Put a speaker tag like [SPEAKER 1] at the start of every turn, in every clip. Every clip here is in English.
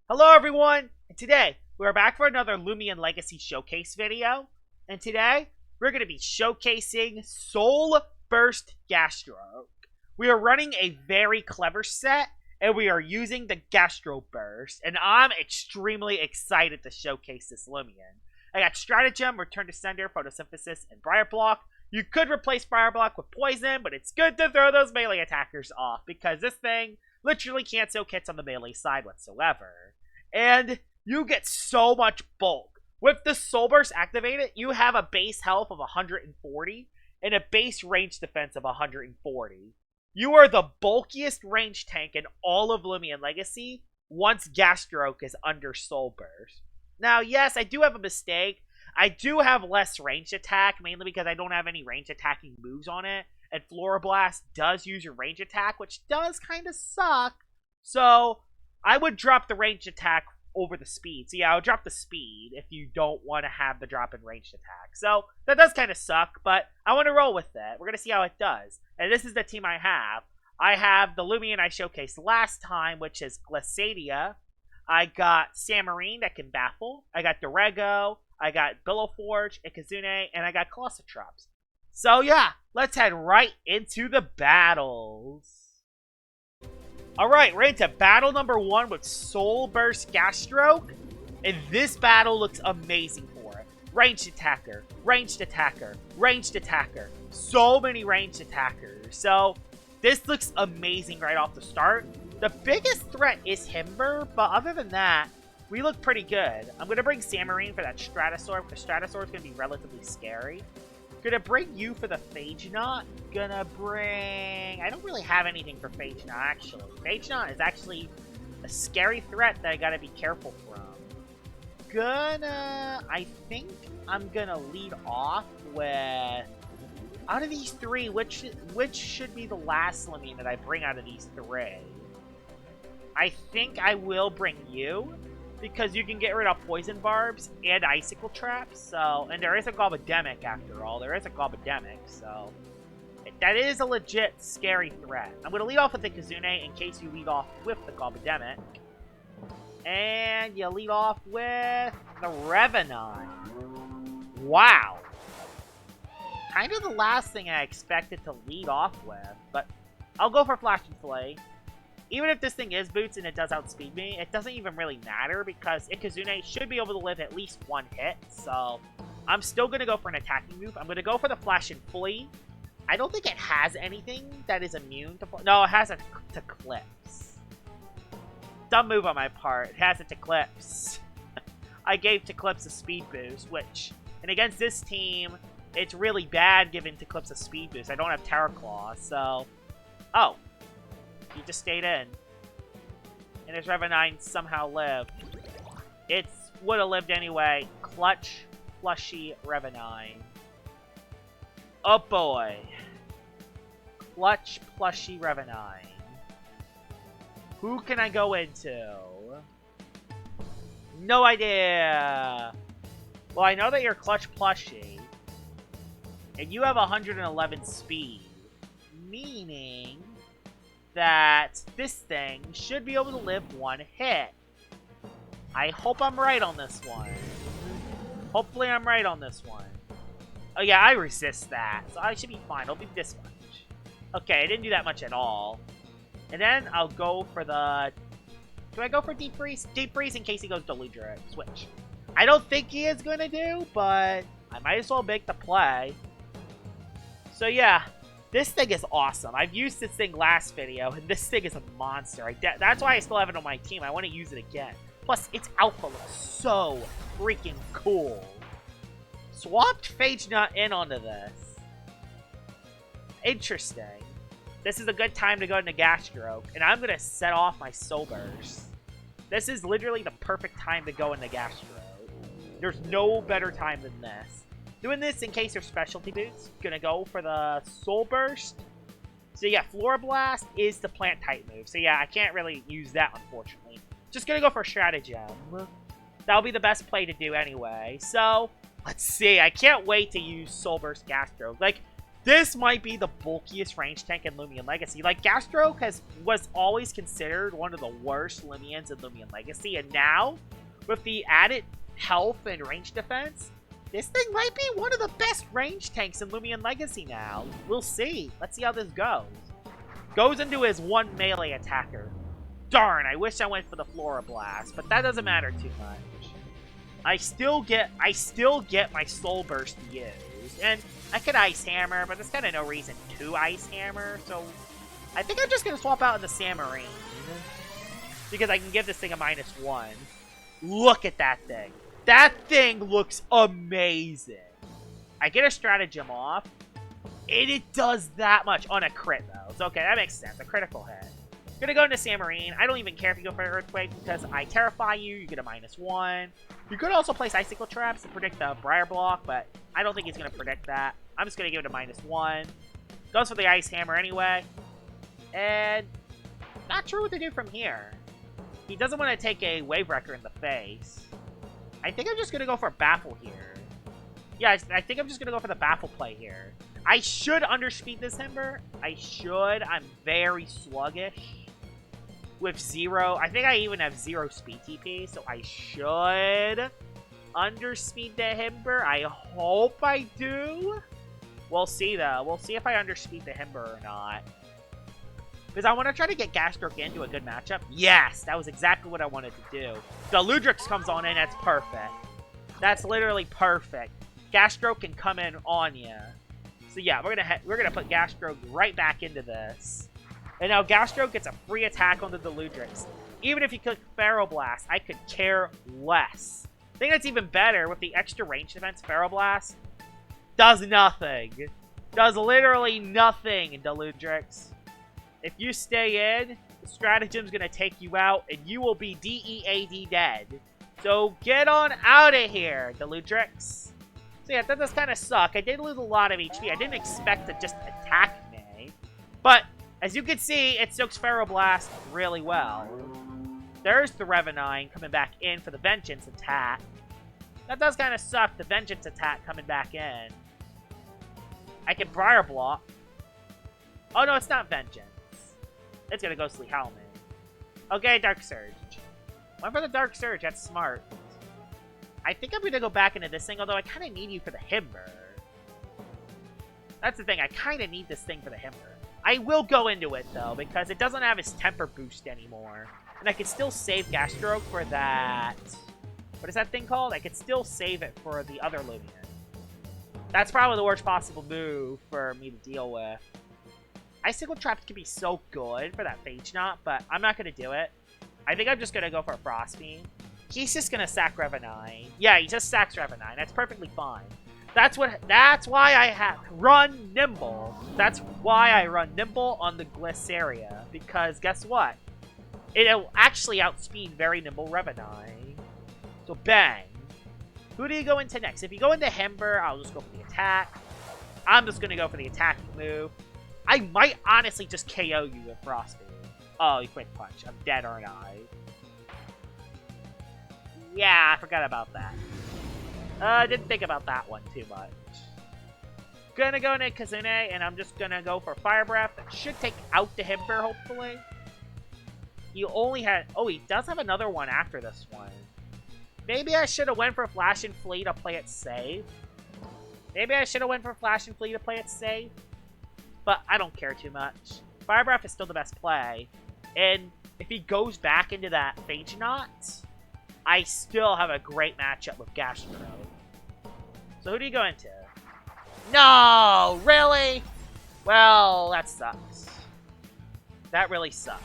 [SPEAKER 1] Hello everyone, and today we're back for another Loomian Legacy Showcase video, and today we're going to be showcasing Soul Burst Gastroak. We are running a very clever set, and we are using the Gastro Burst, and I'm extremely excited to showcase this Loomian. I got Stratagem, Return to Sender, Photosynthesis, and Briar Block. You could replace Briar Block with Poison, but it's good to throw those melee attackers off, because this thing literally can't soak hits on the melee side whatsoever. And you get so much bulk. With the Soul Burst activated, you have a base health of 140 and a base range defense of 140. You are the bulkiest range tank in all of Loomian Legacy once Gastroak is under Soul Burst. Now, yes, I do have a mistake. I do have less ranged attack, mainly because I don't have any range attacking moves on it. And Floroblast does use your range attack, which does kind of suck. So I would drop the range attack over the speed. So yeah, I would drop the speed if you don't want to have the drop in ranged attack. So that does kind of suck, but I want to roll with it. We're going to see how it does. And this is the team I have. I have the Loomian I showcased last time, which is Glaciadia. I got Samarine that can baffle. I got Dorego. I got Billowforge, Ikazune, and I got Colossotrops. So yeah, let's head right into the battles. Alright, we're into battle number 1 with Soul Burst Gastroak. And this battle looks amazing for it. Ranged attacker, ranged attacker, ranged attacker. So many ranged attackers. So this looks amazing right off the start. The biggest threat is Himber, but other than that, we look pretty good. I'm going to bring Samarine for that Stratosaur, because Stratosaur is going to be relatively scary. Gonna bring you for the Phage Knot. Gonna bring... I don't really have anything for Phage Knot, actually. Phage Knot is actually a scary threat that I gotta be careful from. I think I'm gonna lead off with... Out of these three, which should be the last Loomian that I bring out of these three? I think I will bring you, because you can get rid of Poison Barbs and Icicle Traps, so... And there is a Gobademic, after all. There is a Gobademic, so... That is a legit scary threat. I'm going to lead off with the Ikazune in case you lead off with the Gobademic. And you lead off with the Revenant. Wow. Kind of the last thing I expected to lead off with, but I'll go for Flash and Flay. Even if this thing is boots and it does outspeed me, it doesn't even really matter because Ikazune should be able to live at least one hit. So I'm still going to go for an attacking move. I'm going to go for the Flash and Flee. I don't think it has anything that is immune to... No, it has a Eclipse. Dumb move on my part. It has a Eclipse. I gave Eclipse a speed boost, which... And against this team, it's really bad giving Eclipse a speed boost. I don't have Terra Claw, so... Oh. You just stayed in. And this Revenant somehow lived. It would have lived anyway. Clutch, Plushy, Revenant. Oh boy. Clutch, Plushy, Revenant. Who can I go into? No idea. Well, I know that you're Clutch Plushy. And you have 111 speed. Meaning... that this thing should be able to live one hit. I hope I'm right on this one. Hopefully I'm right on this one. Oh yeah, I resist that, so I should be fine. It'll be this much. Okay, I didn't do that much at all. And then I'll go for the... Do I go for Deep Freeze? Deep Freeze in case he goes Deludra. Switch. I don't think he is going to do, but I might as well make the play. So yeah. This thing is awesome. I've used this thing last video, and this thing is a monster. That's why I still have it on my team. I want to use it again. Plus, its alpha looks so freaking cool. Swapped Phage Knot in onto this. Interesting. This is a good time to go into Gastroak, and I'm going to set off my Soul Burst. This is literally the perfect time to go into Gastroak. There's no better time than this. Doing this in case they're specialty boots. Gonna go for the Soul Burst. So yeah, Floroblast is the plant type move. So yeah, I can't really use that, unfortunately. Just gonna go for Stratagem. That'll be the best play to do anyway. So, let's see. I can't wait to use Soul Burst Gastro. Like, This might be the bulkiest range tank in Loomian Legacy. Like, Gastroak was always considered one of the worst Loomians in Loomian Legacy, and now, with the added health and range defense, this thing might be one of the best range tanks in Loomian Legacy now. We'll see. Let's see how this goes. Goes into his one melee attacker. Darn, I wish I went for the Flora Blast, but that doesn't matter too much. I still get my Soul Burst to use. And I could Ice Hammer, but there's kind of no reason to Ice Hammer, so I think I'm just going to swap out into Samarine. Because I can give this thing a -1. Look at that thing. That thing looks amazing. I get a Stratagem off, and it does that much on a crit, though. So, okay, that makes sense. A critical hit. Gonna go into Samarine. I don't even care if you go for Earthquake, because I Terrify you, you get a -1. You could also place Icicle Traps to predict the Briar Block, but I don't think he's gonna predict that. I'm just gonna give it a -1. Goes for the Ice Hammer anyway. And not sure what to do from here. He doesn't want to take a Wave Wrecker in the face. I think I'm just going to go for a Baffle here. Yeah, I think I'm just going to go for the Baffle play here. I should underspeed this Himber. I should. I'm very sluggish. With 0. I think I even have 0 speed TP, so I should underspeed the Himber. I hope I do. We'll see, though. We'll see if I underspeed the Himber or not. Because I want to try to get Gastroak into a good matchup. Yes, that was exactly what I wanted to do. The Ludrix comes on in, that's perfect. That's literally perfect. Gastroak can come in on you. So yeah, we're gonna put Gastroak right back into this. And now Gastroak gets a free attack onto the Ludrix. Even if you click Pharaoh Blast, I could care less. I think that's even better with the extra range defense. Pharaoh Blast does nothing. Does literally nothing, Deludrix. If you stay in, the stratagem's going to take you out, and you will be DEAD dead. So get on out of here, Deludrix. So yeah, that does kind of suck. I did lose a lot of HP. I didn't expect to just attack me. But, as you can see, it soaks Pharaoh Blast really well. There's the Revenine coming back in for the Vengeance attack. That does kind of suck, the Vengeance attack coming back in. I can Briar Block. Oh no, it's not Vengeance. It's gonna Ghostly Helmet. Okay, Dark Surge. Went for the Dark Surge, that's smart. I think I'm gonna go back into this thing, although I kind of need you for the Himber. That's the thing, I kind of need this thing for the Himber. I will go into it, though, because it doesn't have its Temper boost anymore. And I can still save Gastroak for that... What is that thing called? I could still save it for the other Loomian. That's probably the worst possible move for me to deal with. Icicle Traps can be so good for that Phage Knot, but I'm not going to do it. I think I'm just going to go for a Frost Beam. He's just going to sack Revenine. Yeah, he just sacks Revenine. That's perfectly fine. That's why I run Nimble. That's why I run Nimble on the Glyceria. Because guess what? It'll actually outspeed very Nimble Revenine. So bang. Who do you go into next? If you go into Himber, I'll just go for the attack. I'm just going to go for the attacking move. I might honestly just KO you with Frost Beam. Oh, you Quick Punch. I'm dead, aren't I? Yeah, I forgot about that. I didn't think about that one too much. Gonna go into Kazune, and I'm just gonna go for Fire Breath. That should take out the Himber, hopefully. He only had... Oh, he does have another one after this one. Maybe I should have went for Flash and Flee to play it safe. Maybe I should have went for Flash and Flee to play it safe. But I don't care too much. Fire Breath is still the best play. And if he goes back into that Phage Knot, I still have a great matchup with Gastro. So who do you go into? No! Really? Well, that sucks. That really sucks.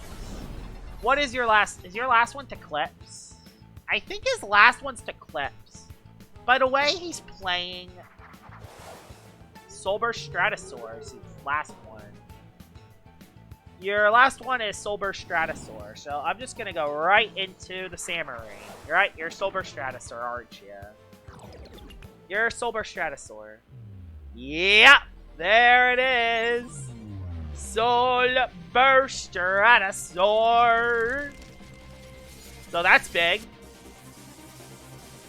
[SPEAKER 1] What is your last... Is your last one to Clips? I think his last one's to Clips. By the way, he's playing Soul Burst Stratosaur is his last one. Your last one is Soul Burst Stratosaur, so I'm just gonna go right into the Samarine. Right? You're Soul Burst Stratosaur, aren't you? You're Soul Burst Stratosaur. Yep! There it is! Soul Burst Stratosaur! So that's big.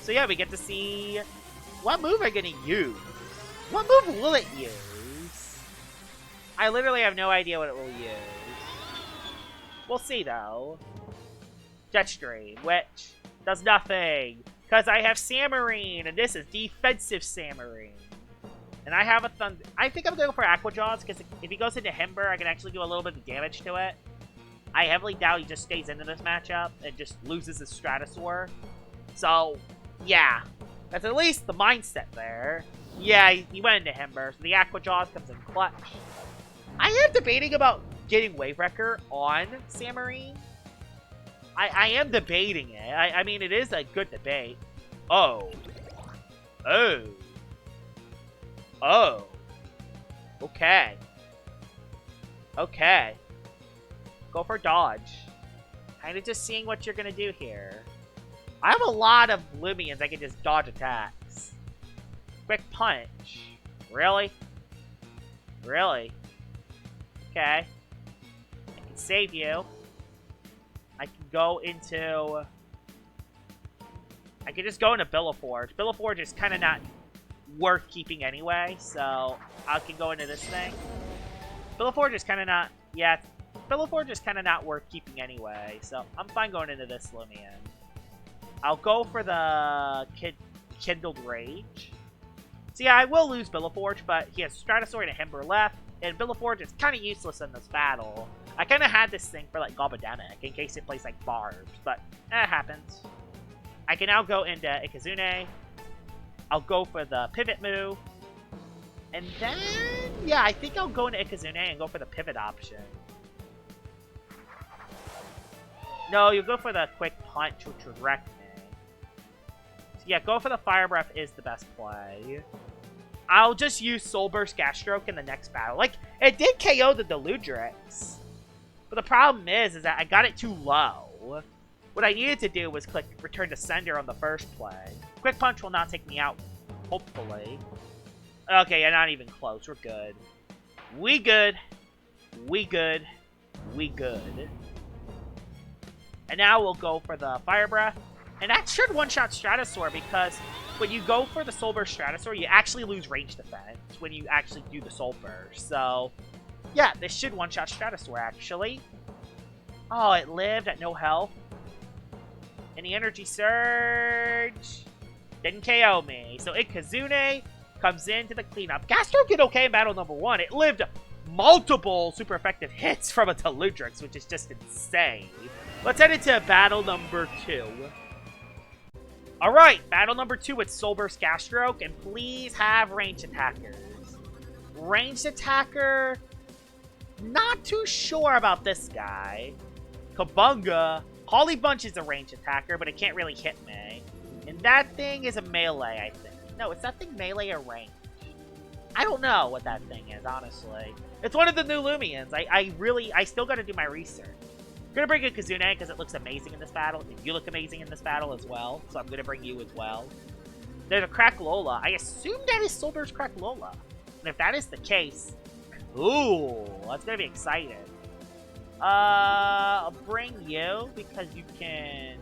[SPEAKER 1] So yeah, we get to see what move I'm gonna use. What move will it use? I literally have no idea what it will use. We'll see, though. Jetstream, which does nothing. Because I have Samarine, and this is defensive Samarine. And I have a Thunder. I think I'm going to go for Aqua Jaws, because if he goes into Himber, I can actually do a little bit of damage to it. I heavily doubt he just stays into this matchup and just loses his Stratosaur. So, yeah. That's at least the mindset there. Yeah, he went into Himber, so the Aqua Jaws comes in clutch. I am debating about getting Wave Wrecker on Samarine. I am debating it. I mean, it is a good debate. Oh. Oh. Oh. Okay. Okay. Go for dodge. Kind of just seeing what you're going to do here. I have a lot of Loomians I can just dodge attacks. Quick punch. Really? Really? Okay. I can save you. I can go into... I can just go into Billaforge. Billaforge is kind of not worth keeping anyway, so I can go into this thing. Billaforge is kind of not... Yeah, Billaforge is kind of not worth keeping anyway, so I'm fine going into this Loomian. I'll go for the Kindled Rage. So yeah, I will lose Billaforge, but he has Stratosaur and a Himber left, and Billaforge is kind of useless in this battle. I kind of had this thing for, like, Gobademic, in case it plays, like, Barbs, but it happens. I can now go into Ikazune. I'll go for the Pivot move. And then, yeah, I think I'll go into Ikazune and go for the Pivot option. No, you'll go for the Quick Punch, which would wreck me. So yeah, go for the Fire Breath is the best play. I'll just use Soul Burst Gastroak in the next battle. Like, it did KO the Deludrix. But the problem is that I got it too low. What I needed to do was click Return to Sender on the first play. Quick Punch will not take me out, hopefully. Okay, yeah, not even close. We're good. We good. We good. We good. And now we'll go for the Fire Breath. And that should one-shot Stratosaur because when you go for the Soul Burst Stratosaur, you actually lose range defense when you actually do the Soul Burst. So, yeah, this should one-shot Stratosaur, actually. Oh, it lived at no health. And the Energy Surge didn't KO me. So Ikazune comes into the cleanup. Gastro did okay in battle number 1. It lived multiple super effective hits from a Deludrix, which is just insane. Let's head into battle number 2. Alright, battle number 2 with Soul Burst Gastroak, and please have ranged attackers. Ranged attacker, not too sure about this guy. Kabunga, Holly Bunch is a ranged attacker, but it can't really hit me. And that thing is a melee, I think. No, is that thing melee or ranged? I don't know what that thing is, honestly. It's one of the new Loomians. I still gotta do my research. I'm gonna bring in Kazune because it looks amazing in this battle. And you look amazing in this battle as well, so I'm gonna bring you as well. There's a Cracklola. I assume that is Soul Burst Cracklola. And if that is the case, ooh, that's gonna be exciting. I'll bring you because you can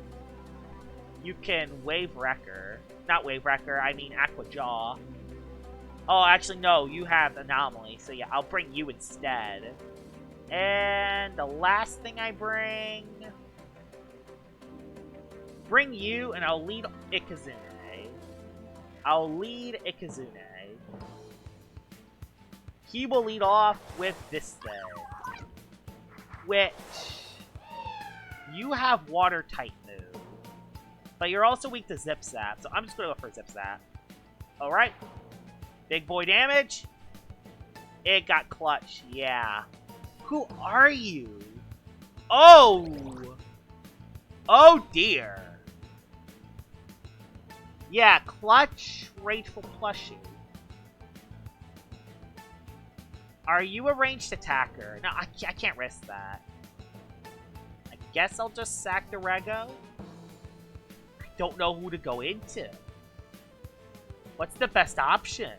[SPEAKER 1] Wave Wrecker. Not Wave Wrecker, I mean Aqua Jaw. Oh, actually, no, you have Anomaly, so yeah, I'll bring you instead. And the last thing I bring you, and I'll lead Ikazune. I'll lead Ikazune. He will lead off with this thing, which you have Water type move, but you're also weak to Zip Zap, so I'm just gonna go for Zip Zap. All right, big boy damage. It got clutch, yeah. Who are you? Oh! Oh dear. Yeah, clutch, Rageful Plushie. Are you a ranged attacker? No, I can't risk that. I guess I'll just sack the Rego. I don't know who to go into. What's the best option?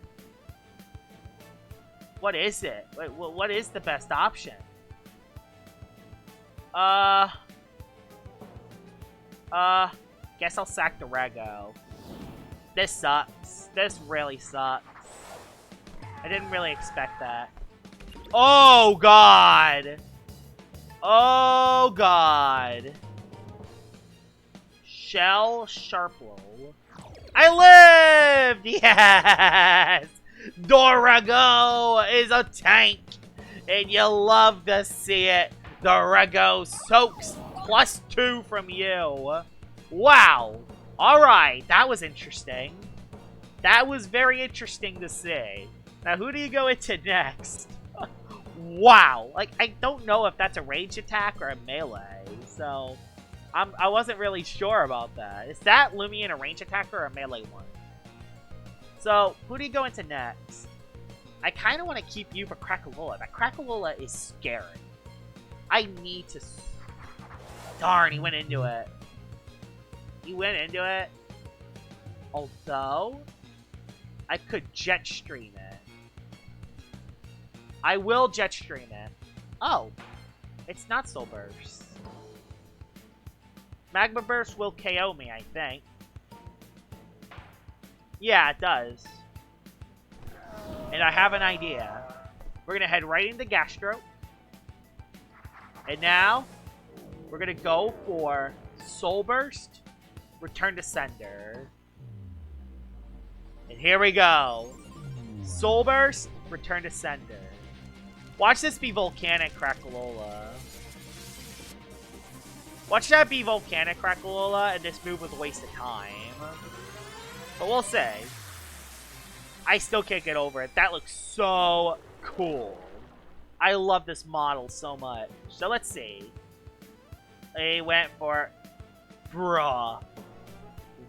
[SPEAKER 1] What is it? What is the best option? Guess I'll sack the Rego. This sucks. This really sucks. I didn't really expect that. Oh, God. Oh, God. Shell Sharplow. I lived! Yes! Dorigo is a tank. And you love to see it. Dorigo soaks +2 from you. Wow. Alright, that was interesting. That was very interesting to see. Now, who do you go into next? Wow. Like, I don't know if that's a range attack or a melee. So, I wasn't really sure about that. Is that Loomian a range attacker or a melee one? So, who do you go into next? I kind of want to keep you for Crackalola. That Crackalola is scary. I need to... Darn, he went into it. He went into it. Although, I could jet stream it. I will jet stream it. Oh, it's not Soul Burst. Magma Burst will KO me, I think. Yeah, it does. And I have an idea. We're going to head right into Gastro. And now, we're going to go for Soul Burst, Return to Sender. And here we go. Soul Burst, Return to Sender. Watch this be Volcanic Crackalola. Watch that be Volcanic Crackalola, and this move was a waste of time. But we'll see. I still can't get over it. That looks so cool. I love this model so much. So let's see. They went for... Bruh.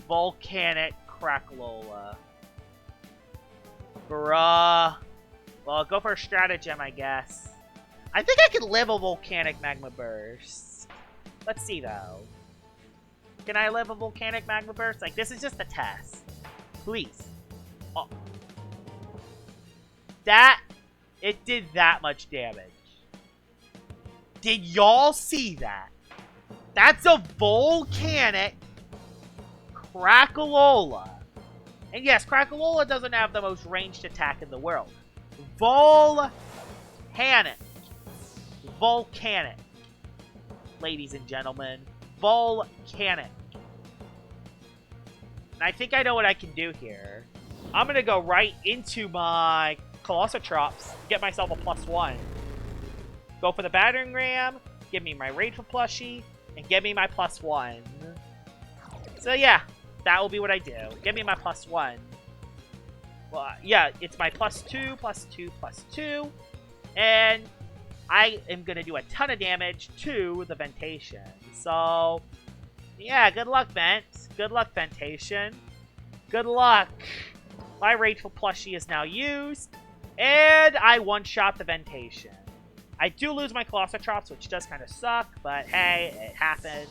[SPEAKER 1] Volcanic Crackalola. Bruh. Well, I'll go for a Stratagem, I guess. I think I could live a Volcanic Magma Burst. Let's see, though. Can I live a Volcanic Magma Burst? Like, this is just a test. Please. Oh. That... It did that much damage. Did y'all see that? That's a Volcanic Crackalola. And yes, Crackalola doesn't have the most ranged attack in the world. Volcanic. Volcanic. Ladies and gentlemen. Volcanic. And I think I know what I can do here. I'm going to go right into my Colossotrops. Get myself a +1. Go for the Battering Ram. Give me my Rageful plushie. And give me my +1. So yeah. That will be what I do. Give me my +1. Well, yeah, it's my +2, +2, +2. And I am going to do a ton of damage to the Ventation. So, yeah, good luck, Vent. Good luck, Ventation. Good luck. My Rageful plushie is now used. And I one-shot the Ventation. I do lose my Colossotrops, which does kind of suck. But hey, it happens.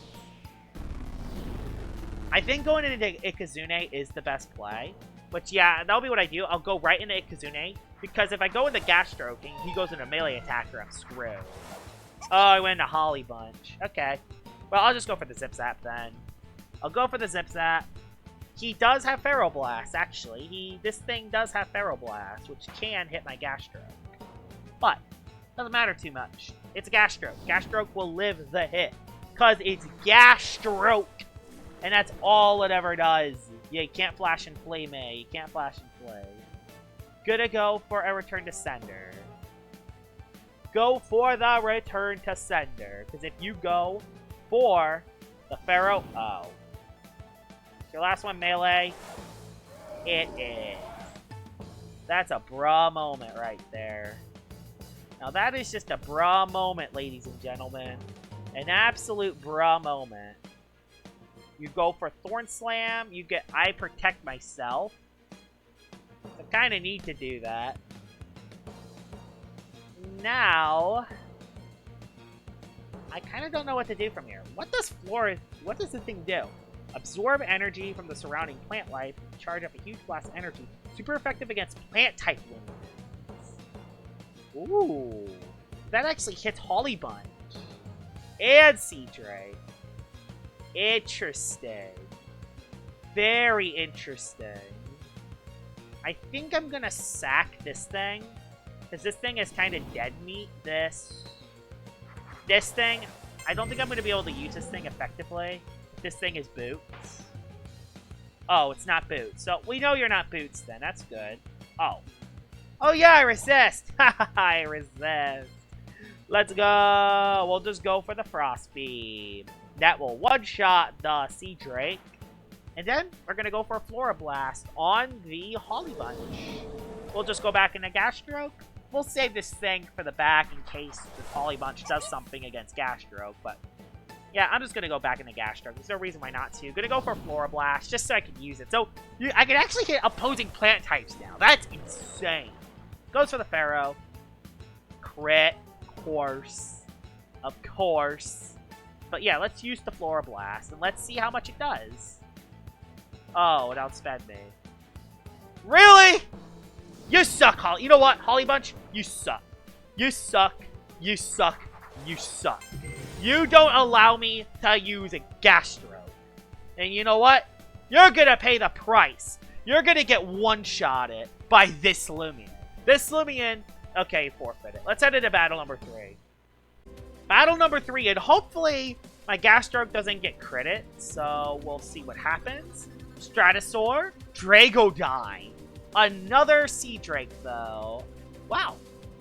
[SPEAKER 1] I think going into Ikazune is the best play. But yeah, that'll be what I do. I'll go right into Ikazune. Because if I go into Gastroak and he goes into melee attacker, I'm screwed. Oh, I went into Holly Bunch. Okay. Well, I'll just go for the Zip Zap then. I'll go for the Zip Zap. He does have Feral Blast, actually. This thing does have Feral Blast, which can hit my Gastroak. But, doesn't matter too much. It's a Gastroak. Gastroak will live the hit. Because it's Gastroak. And that's all it ever does. Yeah, you can't flash and play, May. You can't flash and play. Gonna go for a Return to Sender. Go for the Return to Sender. Because if you go for the Pharaoh... Oh. Your last one, melee. It is. That's a bra moment right there. Now that is just a bra moment, ladies and gentlemen. An absolute bra moment. You go for Thorn Slam. You get I Protect Myself. I kind of need to do that. Now, I kind of don't know what to do from here. What does this thing do? Absorb energy from the surrounding plant life. Charge up a huge blast of energy. Super effective against plant-type Loomians. Ooh. That actually hits Holly Bunch. And Sea Drake. Interesting. Very interesting. I think I'm gonna sack this thing. Because this thing is kind of dead meat. This thing, I don't think I'm going to be able to use this thing effectively. This thing is boots. Oh, it's not boots. So we know you're not boots then. That's good. Oh. Oh yeah, I resist. I resist. Let's go. We'll just go for the Frost Beam. That will one-shot the Sea Drake. And then we're going to go for a Flora Blast on the Holly Bunch. We'll just go back into Gastroak. We'll save this thing for the back in case the Holly Bunch does something against Gastroak. But yeah, I'm just going to go back into Gastroak. There's no reason why not to. Going to go for Flora Blast just so I can use it. So I can actually hit opposing plant types now. That's insane. Goes for the Pharaoh. Crit. Of course. But yeah, let's use the Flora Blast. And let's see how much it does. Oh, it outsped me. Really? You suck, Holly. You know what, Holly Bunch? You suck. You suck. You suck. You suck. You don't allow me to use a Gastro. And you know what? You're gonna pay the price. You're gonna get one-shotted by this Loomian. This Loomian... Okay, forfeit it. Let's head into battle number 3. Battle number 3, and hopefully my Gastroak doesn't get credit, so we'll see what happens. Stratosaur, Dragodyne. Another Sea Drake, though. Wow.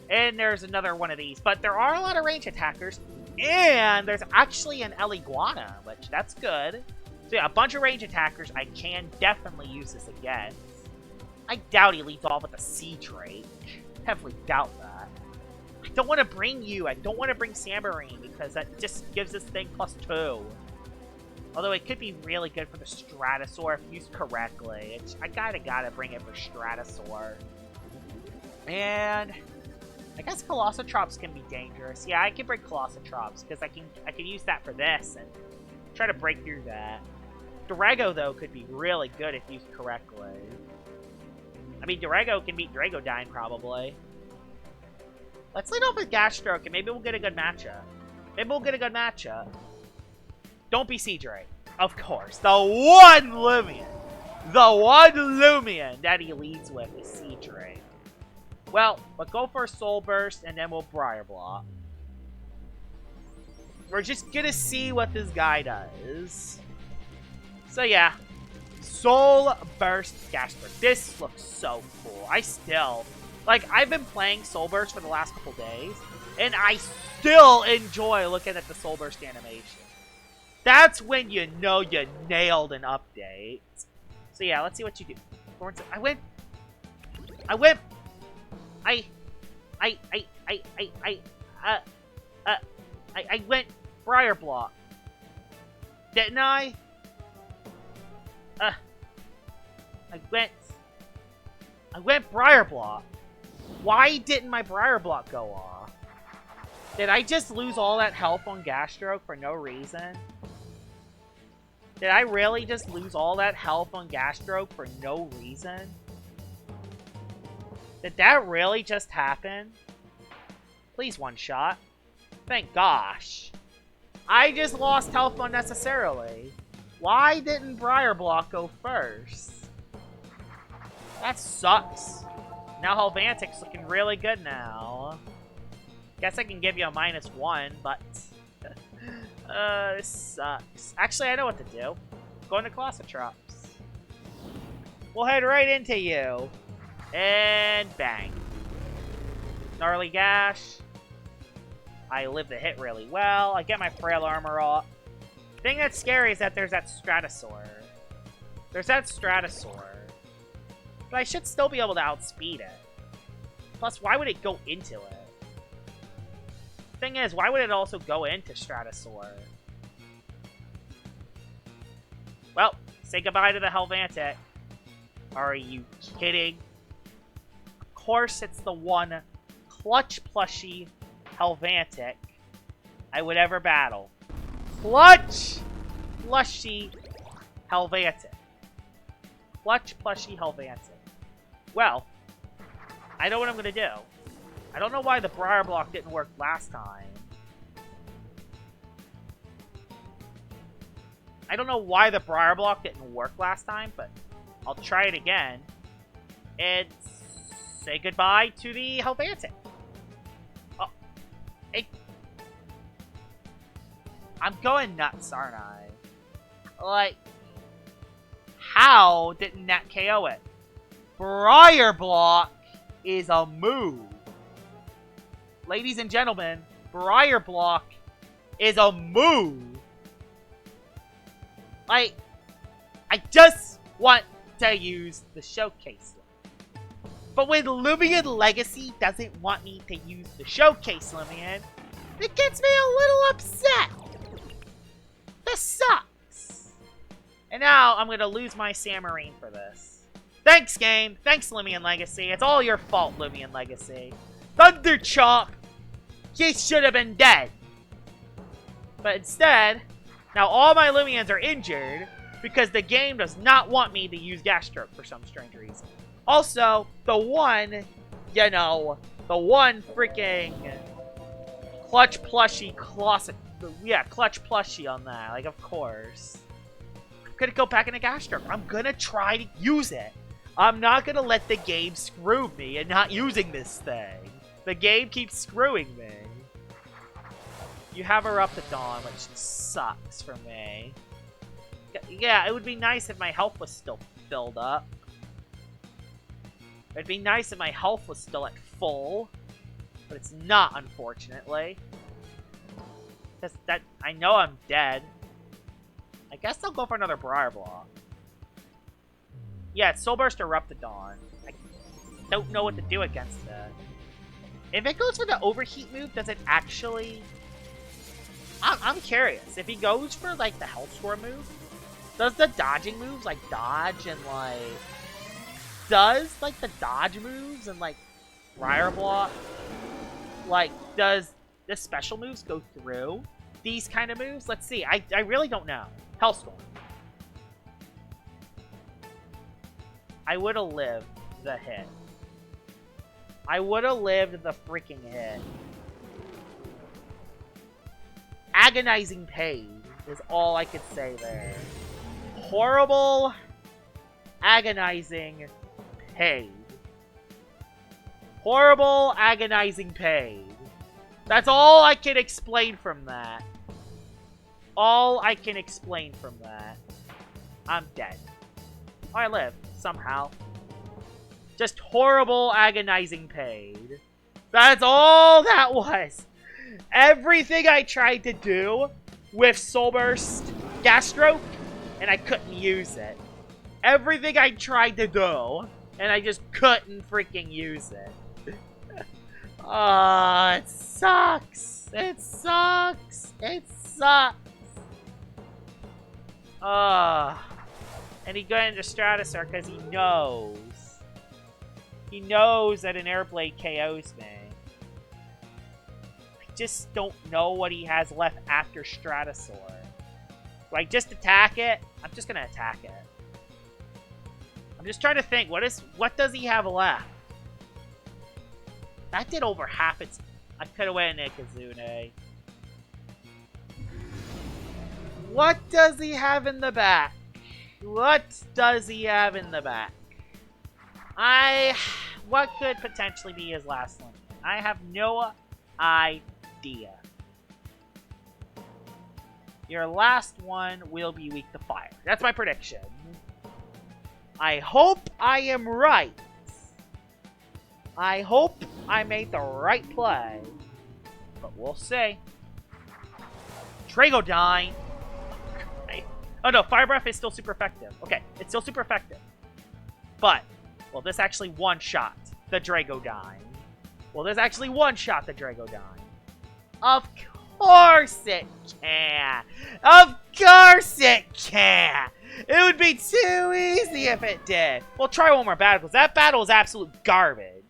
[SPEAKER 1] And there's another one of these, but there are a lot of range attackers, and there's actually an Eliguana, which that's good. So yeah, a bunch of range attackers. I can definitely use this again. I doubt he leads off with a Sea Drake. Heavily doubt that. I don't want to bring you. I don't want to bring Sambarine because that just gives this thing +2. Although it could be really good for the Stratosaur if used correctly. I gotta bring it for Stratosaur. And I guess Colossotrops can be dangerous. Yeah, I can bring Colossotrops because I can use that for this and try to break through that. Durago though could be really good if used correctly. I mean, Durago can beat Dragodyne, probably. Let's lead off with Gastroak, and maybe we'll get a good matchup. Don't be Sea Drake. Of course. The one Loomian that he leads with is Sea Drake. Well, let's go for a Soul Burst, and then we'll Briar Block. We're just gonna see what this guy does. So, yeah. Soul Burst Gastroak. This looks so cool. I've been playing Soul Burst for the last couple days, and I still enjoy looking at the Soul Burst animation. That's when you know you nailed an update. So yeah, let's see what you do. I went Briar Block. Didn't I? I went Briar Block. Why didn't my Briar Block go off? Did I just lose all that health on Gastroak for no reason? Did I really just lose all that health on Gastroak for no reason? Did that really just happen? Please one-shot. Thank gosh. I just lost health unnecessarily. Why didn't Briar Block go first? That sucks. Now Helvantic's looking really good now. Guess I can give you a -1, but... this sucks. Actually, I know what to do. Go into Colossotrops. We'll head right into you. And bang. Gnarly Gash. I live the hit really well. I get my Frail Armor off. The thing that's scary is that there's that Stratosaur. But I should still be able to outspeed it. Plus, why would it go into it? Thing is, why would it also go into Stratosaur? Well, say goodbye to the Helvantic. Are you kidding? Of course, it's the one clutch plushie Helvantic I would ever battle. Clutch plushie Helvantic. Clutch plushie Helvantic. Well, I know what I'm going to do. I don't know why the Briar Block didn't work last time. But I'll try it again. And say goodbye to the Helvantic. I'm going nuts, aren't I? Like, how didn't that KO it? Briar Block is a move. Ladies and gentlemen, Briar Block is a move. Like, I just want to use the showcase. But when Loomian Legacy doesn't want me to use the showcase Loomian, it gets me a little upset. This sucks. And now I'm going to lose my Samarine for this. Thanks, game. Thanks, Loomian Legacy. It's all your fault, Loomian Legacy. Thunder Chomp, he should have been dead. But instead, now all my Loomians are injured because the game does not want me to use Gastroak for some strange reason. Also, the one, you know, the one freaking clutch plushie closet. Yeah, clutch plushie on that. Like, of course. I'm gonna go back into Gastro. I'm gonna try to use it. I'm not gonna let the game screw me and not using this thing. The game keeps screwing me. You have Eruptodon, which sucks for me. Yeah, it would be nice if my health was still filled up. It'd be nice if my health was still at full. But it's not, unfortunately. I know I'm dead. I guess I'll go for another Briar Block. Yeah, it's Soul Burst Eruptodon. I don't know what to do against it. If it goes for the Overheat move, does it actually... I'm curious. If he goes for, like, the Health Score move, does the dodging moves, like, dodge and, like... Does, like, the dodge moves and, like, Briar Block, like, does the special moves go through these kind of moves? Let's see. I really don't know. Health Score. I would have lived the hit. I would have lived the freaking hit. Agonizing pain is all I could say there. Horrible, agonizing pain. Horrible, agonizing pain. That's all I can explain from that. All I can explain from that. I'm dead. Oh, I live, somehow. Just horrible, agonizing pain. That's all that was. Everything I tried to do with Soul Burst Gastroak, and I couldn't use it. Everything I tried to do, and I just couldn't freaking use it. It sucks. It sucks. It sucks. And he got into Stratosaur because he knows. He knows that an Airblade KOs me. I just don't know what he has left after Stratosaur. Do I just attack it? I'm just gonna attack it. I'm just trying to think, what does he have left? That did over half its... I could have went Nikazune. What does he have in the back? What does he have in the back? What could potentially be his last one? I have no idea. Your last one will be weak to fire. That's my prediction. I hope I am right. I hope I made the right play. But we'll see. Dragodyne. Oh no, Fire Breath is still super effective. Okay, it's still super effective. But, will this actually one-shot the Dragodyne? Will this actually one-shot the Dragodyne? Of course it can! Of course it can! It would be too easy if it did. We'll try one more battle, because that battle is absolute garbage.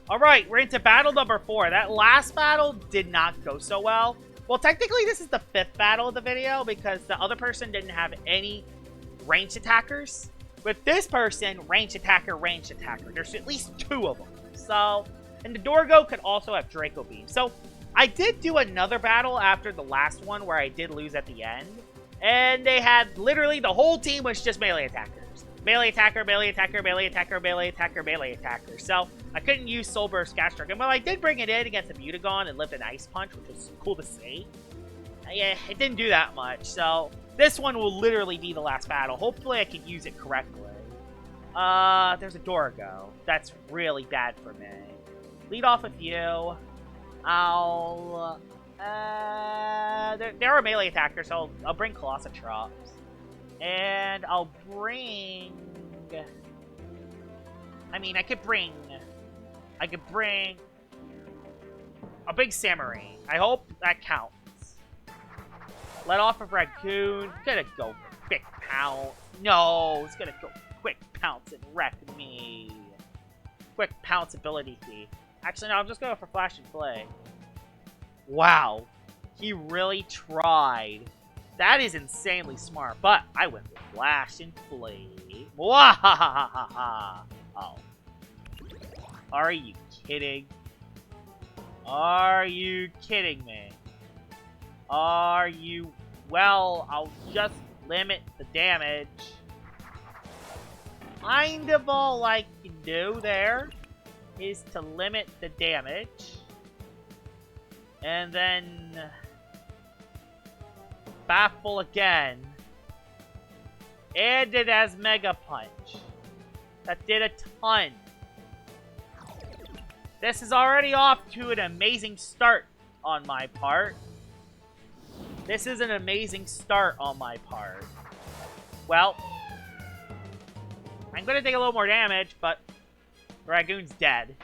[SPEAKER 1] Alright, we're into battle number 4. That last battle did not go so well. Well, technically, this is the 5th battle of the video, because the other person didn't have any ranged attackers. With this person, ranged attacker. There's at least 2 of them. So, and the Dorgo could also have Draco Beam. So, I did do another battle after the last one where I did lose at the end. And they had, literally, the whole team was just melee attackers. melee attacker, melee attacker, melee attacker, melee attacker, melee attacker. So I couldn't use Soul Burst Gastroak. And while I did bring it in against the Mutagon and lived an Ice Punch, which was cool to see, yeah, it didn't do that much. So this one will literally be the last battle. Hopefully I can use it correctly. There's a Dorigo. That's really bad for me. Lead off with you. I'll... there are melee attackers, so I'll bring Colossotrops. And I'll bring... I mean, I could bring a big Samurai. I hope that counts. Let off of Raccoon. Gonna go for Quick Pounce. No, it's gonna go Quick Pounce and wreck me. Quick Pounce ability key. Actually, no, I'm just going for Flash and Flame. Wow. He really tried. That is insanely smart, but I went with Flash and Flame. Wahahaha. Oh. Are you kidding? Are you kidding me? Are you... Well, I'll just limit the damage. Kind of all I can do there is to limit the damage. And then... Baffle again. And it has Mega Punch. That did a ton. This is already off to an amazing start on my part. This is an amazing start on my part. Well, I'm gonna take a little more damage, but Dragoon's dead.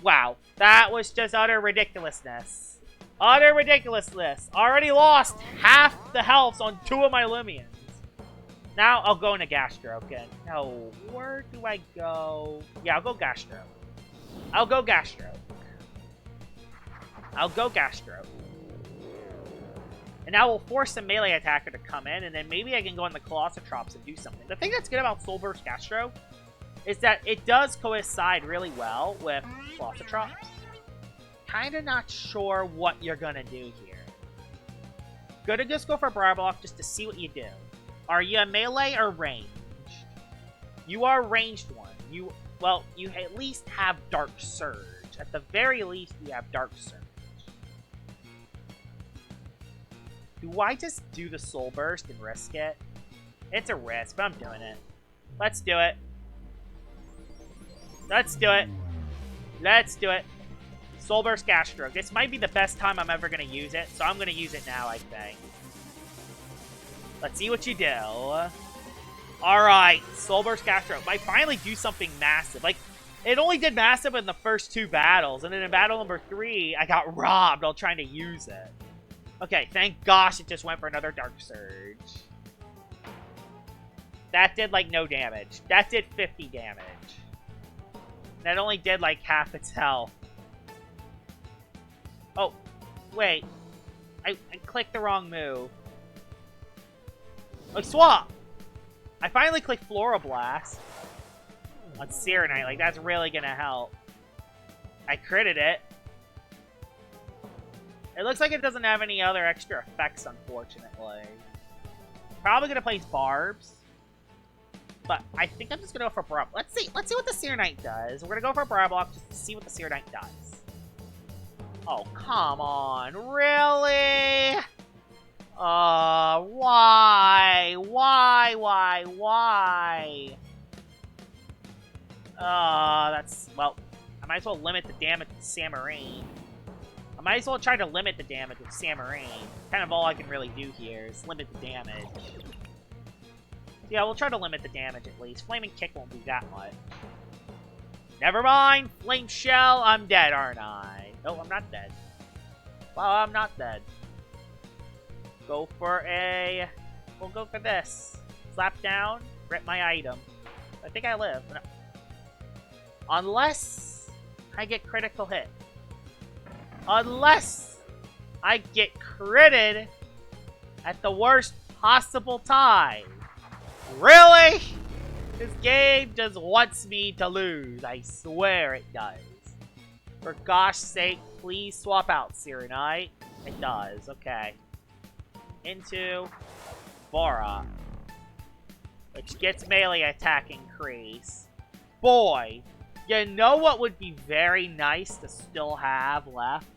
[SPEAKER 1] Wow, that was just utter ridiculousness. Utter ridiculousness. Already lost half the health on 2 of my Loomians. Now I'll go into Gastroak again. No, where do I go? Yeah, I'll go Gastro. I'll go Gastro. I'll go Gastro. And now we'll force the melee attacker to come in, and then maybe I can go on the Colossotrops and do something. The thing that's good about Soul Burst Gastro is that it does coincide really well with Colossotrops. Kinda not sure what you're gonna do here. Gonna just go for Briar Block just to see what you do. Are you a melee or ranged? You are ranged one. Well, you at least have Dark Surge. At the very least, you have Dark Surge. Do I just do the Soul Burst and risk it? It's a risk, but I'm doing it. Let's do it. Let's do it. Let's do it. Soul Burst Gastroak. This might be the best time I'm ever going to use it, so I'm going to use it now, I think. Let's see what you do. Alright, Soul Burst Gastroak. Might finally do something massive. Like, it only did massive in the first 2 battles, and then in battle number 3, I got robbed while trying to use it. Okay, thank gosh it just went for another Dark Surge. That did, like, no damage. That did 50 damage. That only did, like, half its health. Oh, wait. I clicked the wrong move. Oh, swap! I finally clicked Flora Blast on Serenite. Like, that's really gonna help. I critted it. It looks like it doesn't have any other extra effects, unfortunately. Probably gonna place Barbs. But I think I'm just gonna go for Barb. Let's see what the Serenite does. We're gonna go for Barb Block just to see what the Serenite does. Oh, come on. Really? Why? Why? That's, well, I might as well limit the damage with Samarine. I might as well try to limit the damage with Samarine. Kind of all I can really do here is limit the damage. Yeah, we'll try to limit the damage at least. Flaming Kick won't do that much. Never mind! Flame Shell, I'm dead, aren't I? No, I'm not dead. Well, I'm not dead. Go for a... We'll go for this. Slap down, rip my item. I think I live. No. Unless I get critical hit. Unless I get critted at the worst possible time. Really? This game just wants me to lose. I swear it does. For gosh sake, please swap out Serenite. It does. Okay. Into Bora. which gets melee attack increase. Boy, you know what would be very nice to still have left?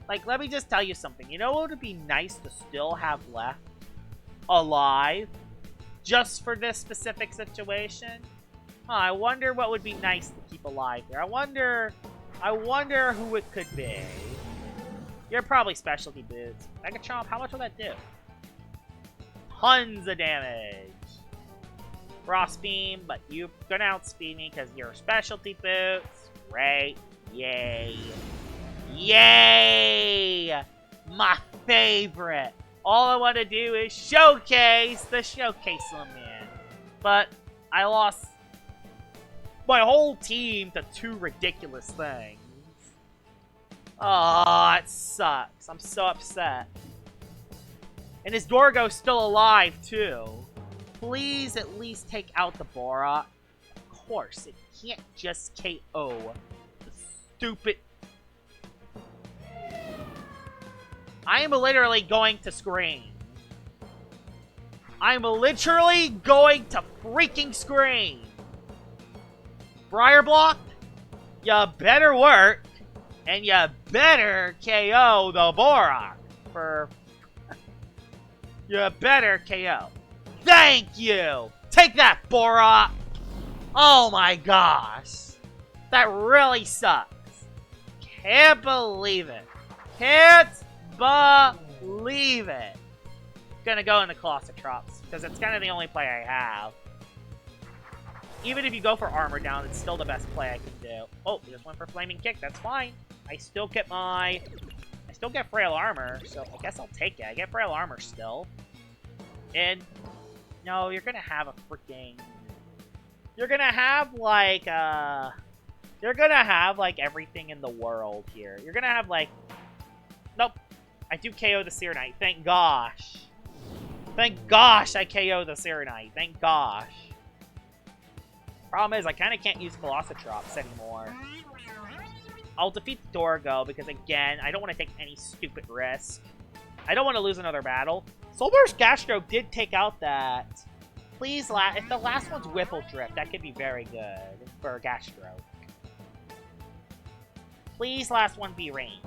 [SPEAKER 1] Like, let me just tell you something. You know what would be nice to still have left? Alive? Just for this specific situation? Huh, I wonder what would be nice to keep alive here. I wonder who it could be. You're probably specialty boots. Megatron, how much will that do? Tons of damage. Frost Beam, but you're gonna outspeed me because you're specialty boots. Great. Yay. Yay! My favorite. All I want to do is showcase the Showcase Loomian. But I lost my whole team to 2 ridiculous things. Oh, it sucks. I'm so upset. And his Dorgo's still alive, too. Please at least take out the Borak. Of course, it can't just KO the stupid... I am literally going to scream. I'm literally going to freaking scream. Briar Block, you better work, and you better KO the Borak. You better KO. Thank you! Take that, Borak! Oh my gosh. That really sucks. Can't believe it. Can't believe it. Gonna go into Colossotrops, because it's kind of the only play I have. Even if you go for armor down, it's still the best play I can do. Oh, we just went for Flaming Kick, that's fine. I still get Frail Armor, so I guess I'll take it. I get Frail Armor still. And, no, you're gonna have a freaking... You're gonna have, like, everything in the world here. You're gonna have, like... Nope. I do KO the Serenite. Thank gosh. Thank gosh I KO the Serenite. Thank gosh. Problem is, I kind of can't use Colossotrops anymore. I'll defeat the Dorgo because, again, I don't want to take any stupid risk. I don't want to lose another battle. Soul Burst Gastroak did take out that. Please, if the last one's Whipple Drift, that could be very good for Gastroak. Please, last one be range.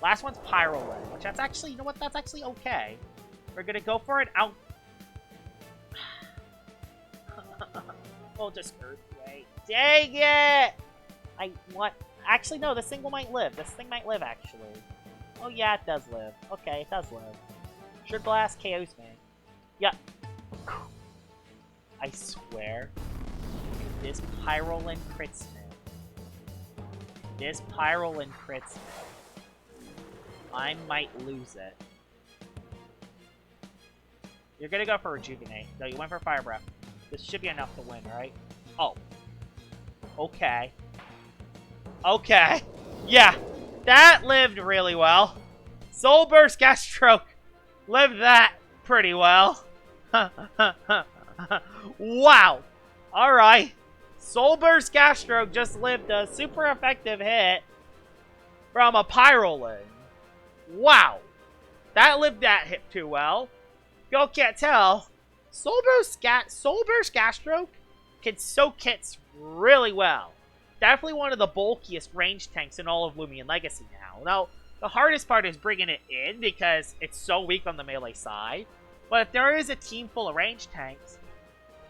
[SPEAKER 1] Last one's Pyrolin, which that's actually, you know what, that's actually okay. We're gonna go for an out... We'll just Earthquake. Dang it! I want... Actually, no, this thing might live. This thing might live, actually. Oh, yeah, it does live. Okay, it does live. Should Blast KOs me. Yep. I swear. This Pyrolin crits me. This Pyrolin crits me. I might lose it. You're gonna go for Rejuvenate. No, you went for Fire Breath. This should be enough to win, right? Oh. Okay. Okay. Yeah. That lived really well. Soul Burst Gastroak lived that pretty well. Wow. Alright. Soul Burst Gastroak just lived a super effective hit from a Pyrolin. Wow. That lived that hit too well. Y'all can't tell. Soul Burst Gastroak can soak hits really well. Definitely one of the bulkiest range tanks in all of Loomian Legacy now. Now, the hardest part is bringing it in because it's so weak on the melee side. But if there is a team full of range tanks,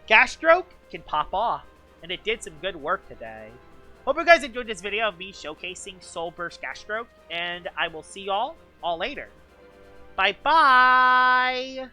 [SPEAKER 1] Gastroak can pop off. And it did some good work today. Hope you guys enjoyed this video of me showcasing Soul Burst Gastroak. And I will see y'all all later. Bye-bye!